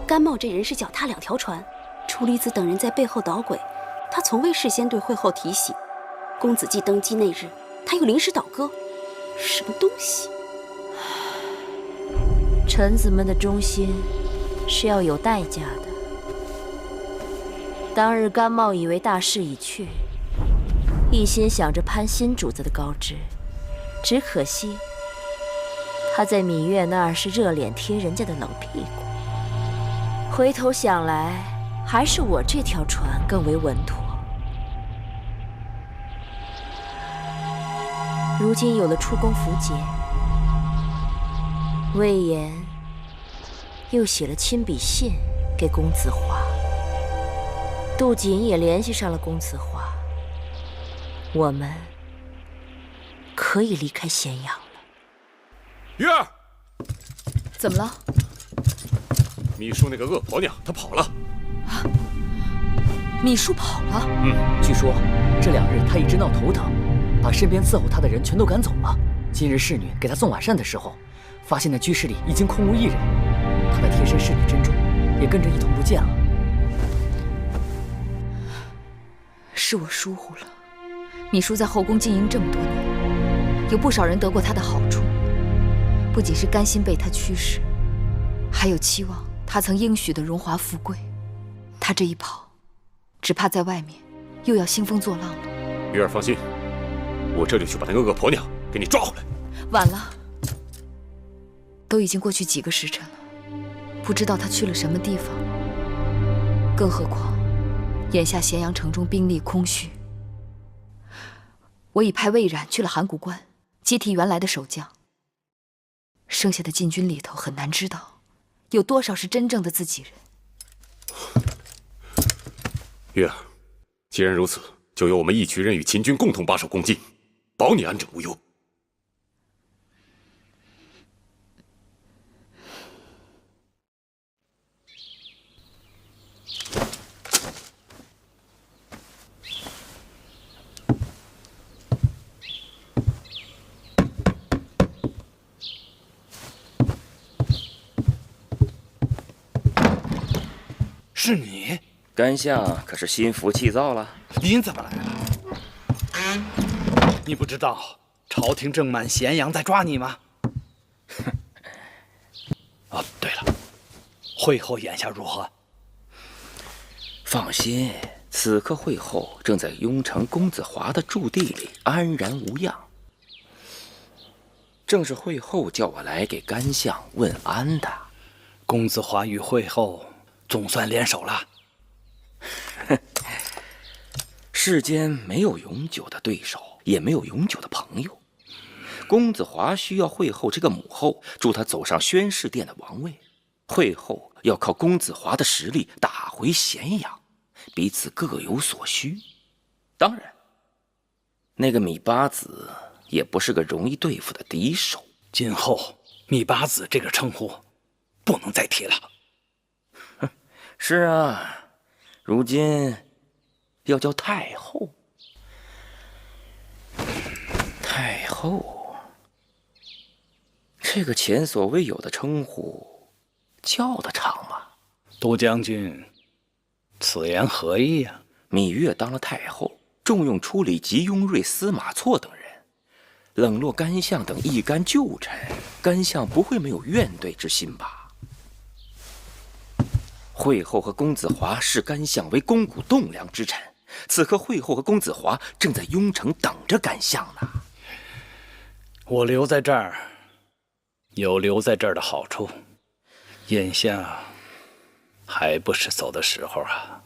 甘茂这人是脚踏两条船，楚离子等人在背后捣鬼。他从未事先对惠后提醒，公子季登基那日，他又临时倒戈，什么东西？臣子们的忠心是要有代价的。当日甘茂以为大势已去，一心想着攀新主子的高枝，只可惜他在芈月那儿是热脸贴人家的冷屁股。回头想来，还是我这条船更为稳妥。如今有了出宫符节，魏延又写了亲笔信给公子华，杜瑾也联系上了公子华，我们可以离开咸阳了。月儿，怎么了？秘书那个恶婆娘，她跑了。秘书跑了？据说这2日她一直闹头疼，把身边伺候她的人全都赶走了。今日侍女给她送晚膳的时候，发现那居室里已经空无一人，她的贴身侍女珍珠也跟着一同不见了。是我疏忽了。秘书在后宫经营这么多年，有不少人得过她的好处，不仅是甘心被她驱使，还有期望她曾应许的荣华富贵。她这一跑，只怕在外面又要兴风作浪了。月儿放心，我这就去把那个恶婆娘给你抓回来。晚了，都已经过去几个时辰了，不知道她去了什么地方。更何况，眼下咸阳城中兵力空虚，我已派魏冉去了函谷关，接替原来的守将。剩下的禁军里头，很难知道有多少是真正的自己人。月儿，既然如此，就由我们一群人与秦军共同把守攻进，保你安枕无忧。是你？干相可是心浮气躁了？您怎么来了？你不知道朝廷正满咸阳在抓你吗？哦，对了，会后眼下如何？放心，此刻会后正在雍城公子华的驻地里安然无恙。正是会后叫我来给干相问安的。公子华与会后总算联手了。世间没有永久的对手，也没有永久的朋友。公子华需要会后这个母后助他走上宣誓殿的王位，会后要靠公子华的实力打回咸阳，彼此各有所需。当然，那个芈八子也不是个容易对付的敌手。今后芈八子这个称呼不能再提了。是啊，如今要叫太后。太后，这个前所未有的称呼，叫得长吗？都将军，此言何意呀？芈月当了太后，重用处理吉雍瑞、司马错等人，冷落干相等一干旧臣，干相不会没有怨怼之心吧？会后和公子华视干相为肱骨栋梁之臣，此刻会后和公子华正在雍城等着干相呢。我留在这儿，有留在这儿的好处，眼下还不是走的时候啊。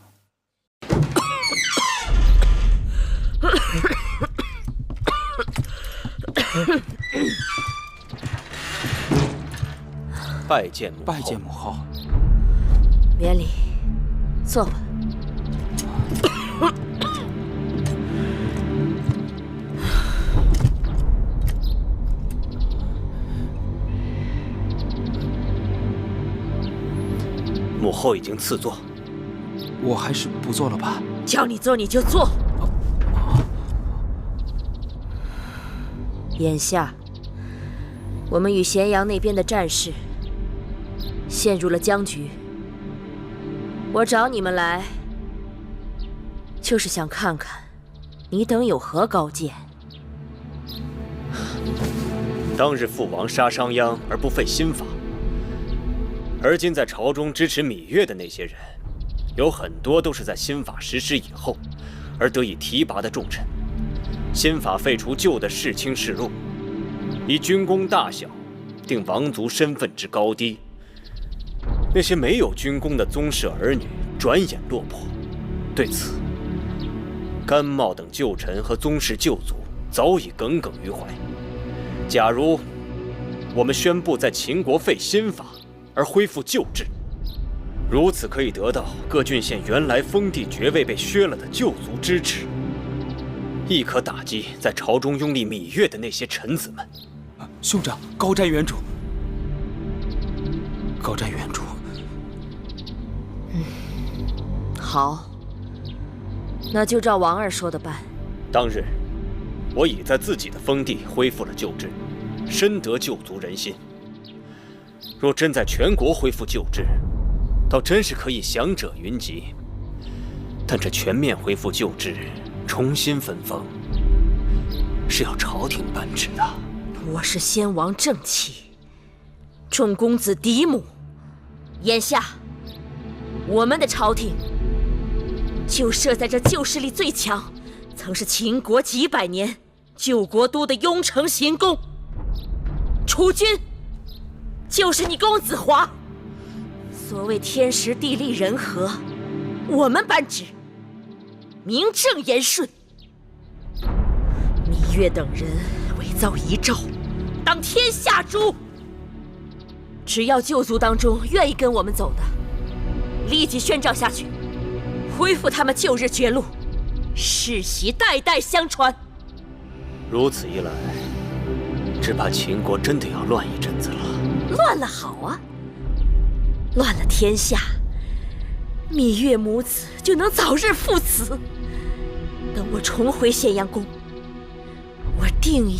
拜见母后。拜见母后。免礼，坐吧。母后已经赐座，我还是不做了吧。叫你做你就做。眼下，我们与咸阳那边的战事陷入了僵局。我找你们来，就是想看看你等有何高见。当日父王杀商鞅而不废新法，而今在朝中支持芈月的那些人，有很多都是在新法实施以后而得以提拔的重臣。新法废除旧的世卿世禄，以军功大小定王族身份之高低。那些没有军功的宗室儿女转眼落魄，对此，甘茂等旧臣和宗室旧族早已耿耿于怀。假如我们宣布在秦国废新法而恢复旧制，如此可以得到各郡县原来封地爵位被削了的旧族支持，亦可打击在朝中拥立芈月的那些臣子们。兄长，高瞻远瞩，高瞻远瞩。好，那就照王二说的办。当日，我已在自己的封地恢复了旧制，深得旧族人心。若真在全国恢复旧制，倒真是可以享者云集。但这全面恢复旧制，重新分封，是要朝廷颁旨的。我是先王正妻，众公子嫡母。眼下，我们的朝廷就设在这旧势力最强，曾是秦国几百年救国都的雍城行宫。储君就是你公子华。所谓天时地利人和，我们颁旨，名正言顺。芈月等人伪造遗诏，当天下诛。只要旧族当中愿意跟我们走的，立即宣召下去，恢复他们旧日爵禄，世袭代代相传。如此一来，只怕秦国真的要乱一阵子了。乱了好啊，乱了天下，芈月母子就能早日父慈。等我重回咸阳宫，我定以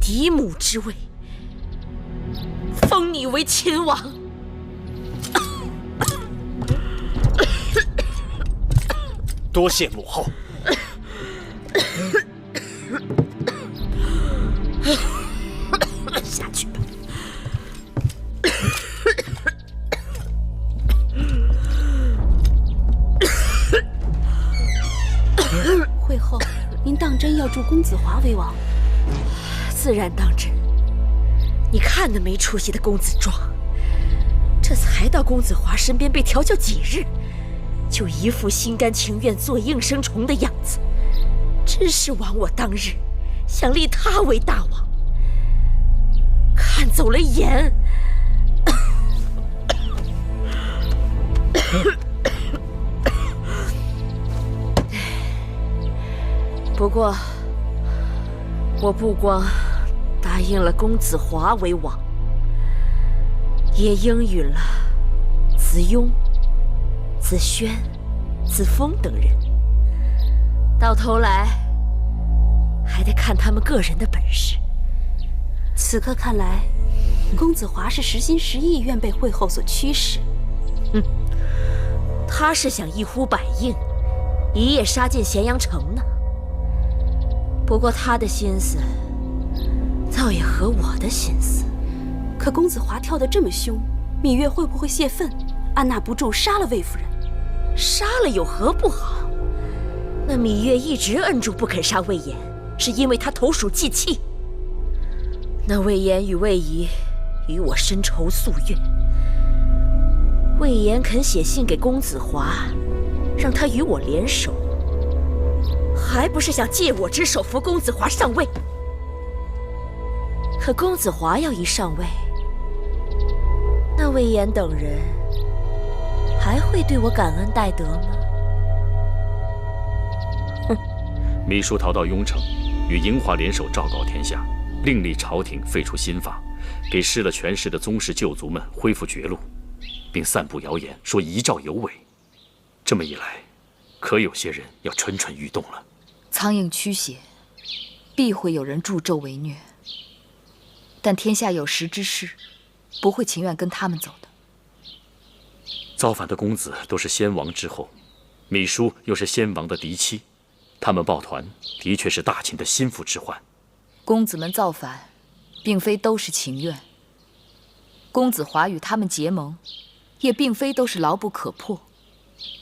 嫡母之位封你为秦王。多谢母后。下去吧。会后，您当真要助公子华为王？自然当真。你看那没出息的公子壮，这才到公子华身边被调教几日，就一副心甘情愿做应声虫的样子，真是枉我当日想立他为大王，看走了眼。不过，我不光答应了公子华为王，也应允了子雍、子轩、子峰等人。到头来，还得看他们个人的本事。此刻看来，公子华是实心实意愿被惠后所驱使。他是想一呼百应，一夜杀进咸阳城呢。不过他的心思，倒也合我的心思。可公子华跳得这么凶，芈月会不会泄愤，按捺不住杀了魏夫人？杀了有何不好？那芈月一直摁住不肯杀魏延，是因为他投鼠忌器。那魏延与魏仪与我深仇宿怨，魏延肯写信给公子华，让他与我联手，还不是想借我之手扶公子华上位？可公子华要一上位，那魏延等人还会对我感恩戴德吗？哼！芈姝逃到雍城，与嬴华联手昭告天下，另立朝廷废除新法，给失了权势的宗室旧族们恢复爵禄，并散布谣言说遗诏有违。这么一来，可有些人要蠢蠢欲动了。苍蝇驱邪，必会有人助纣为虐。但天下有识之士，不会情愿跟他们走的。造反的公子都是先王之后，芈姝又是先王的嫡妻，他们抱团的确是大秦的心腹之患。公子们造反，并非都是情愿。公子华与他们结盟，也并非都是牢不可破。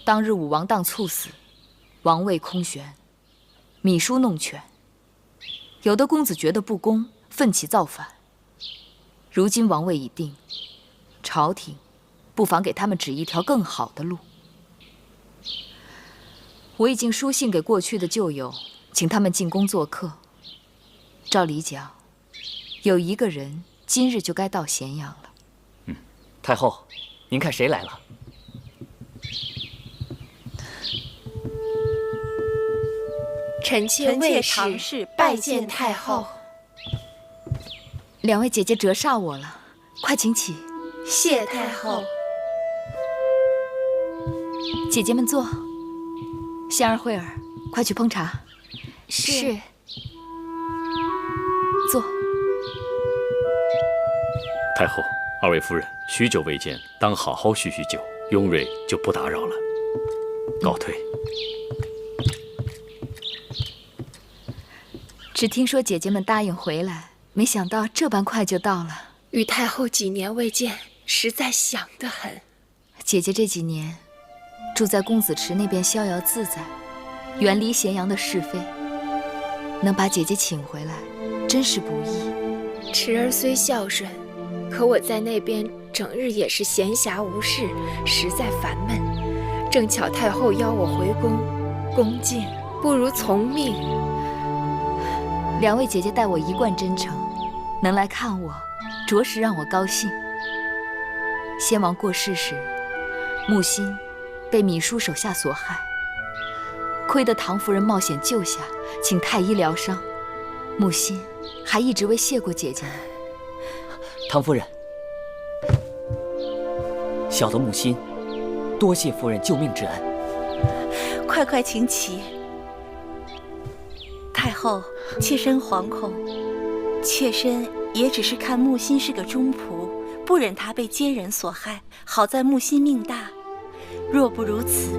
当日武王当猝死，王位空悬，芈姝弄权，有的公子觉得不公，奋起造反。如今王位已定，朝廷不妨给他们指一条更好的路。我已经书信给过去的旧友，请他们进宫做客。照理讲，有一个人今日就该到咸阳了。太后，您看谁来了？臣妾魏唐氏拜见太后。两位姐姐折煞我了，快请起。谢太后。姐姐们坐。仙儿、慧儿，快去烹茶。是。坐。太后，二位夫人，许久未见，当好好叙叙旧。雍瑞就不打扰了，告退。只听说姐姐们答应回来，没想到这般快就到了。与太后几年未见，实在想得很。姐姐这几年住在公子池那边逍遥自在，远离咸阳的是非，能把姐姐请回来，真是不易。池儿虽孝顺，可我在那边整日也是闲暇无事，实在烦闷。正巧太后邀我回宫，恭敬不如从命。两位姐姐待我一贯真诚，能来看我，着实让我高兴。先王过世时，木心被芈姝手下所害，亏得唐夫人冒险救下，请太医疗伤。木心还一直未谢过姐姐呢。唐夫人，小的木心，多谢夫人救命之恩。快快请起。太后，妾身惶恐，妾身也只是看木心是个忠仆，不忍他被奸人所害。好在木心命大，若不如此，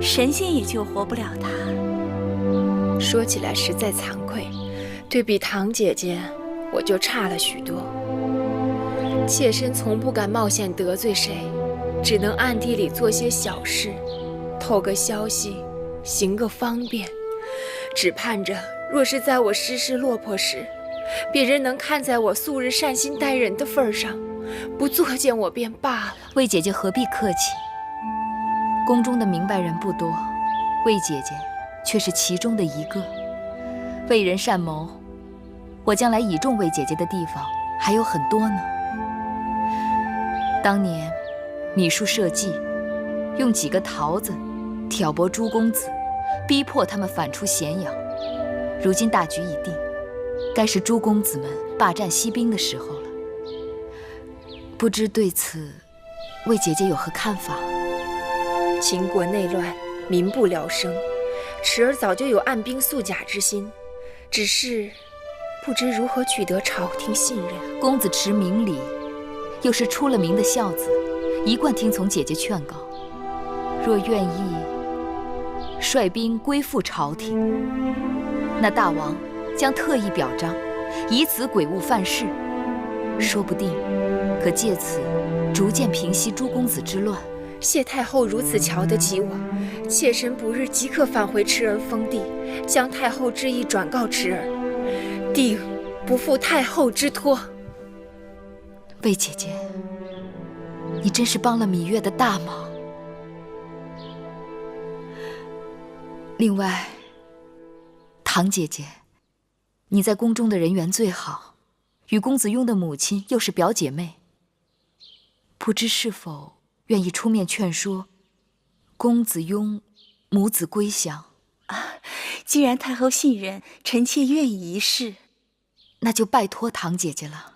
神仙也救活不了他。说起来实在惭愧，对比堂姐姐，我就差了许多。妾身从不敢冒险得罪谁，只能暗地里做些小事，透个消息，行个方便，只盼着若是在我失势落魄时，别人能看在我素日善心待人的份上，不作践我便罢了。魏姐姐何必客气？宫中的明白人不多，魏姐姐却是其中的一个。为人善谋，我将来倚重魏姐姐的地方还有很多呢。当年米叔设计，用几个桃子挑拨诸公子，逼迫他们反出咸阳。如今大局已定，该是诸公子们霸占西滨的时候了。不知对此，魏姐姐有何看法？秦国内乱，民不聊生，池儿早就有按兵肃甲之心，只是不知如何取得朝廷信任。公子池明理，又是出了名的孝子，一贯听从姐姐劝告。若愿意率兵归附朝廷，那大王将特意表彰，以此鬼物犯事，说不定可借此逐渐平息诸公子之乱。谢太后如此瞧得起我，妾身不日即刻返回池儿封地，将太后之意转告池儿，定不负太后之托。魏姐姐，你真是帮了芈月的大忙。另外，唐姐姐，你在宫中的人缘最好，与公子雍的母亲又是表姐妹，不知是否愿意出面劝说公子雍母子归降？既然太后信任，臣妾愿意一试。那就拜托唐姐姐了。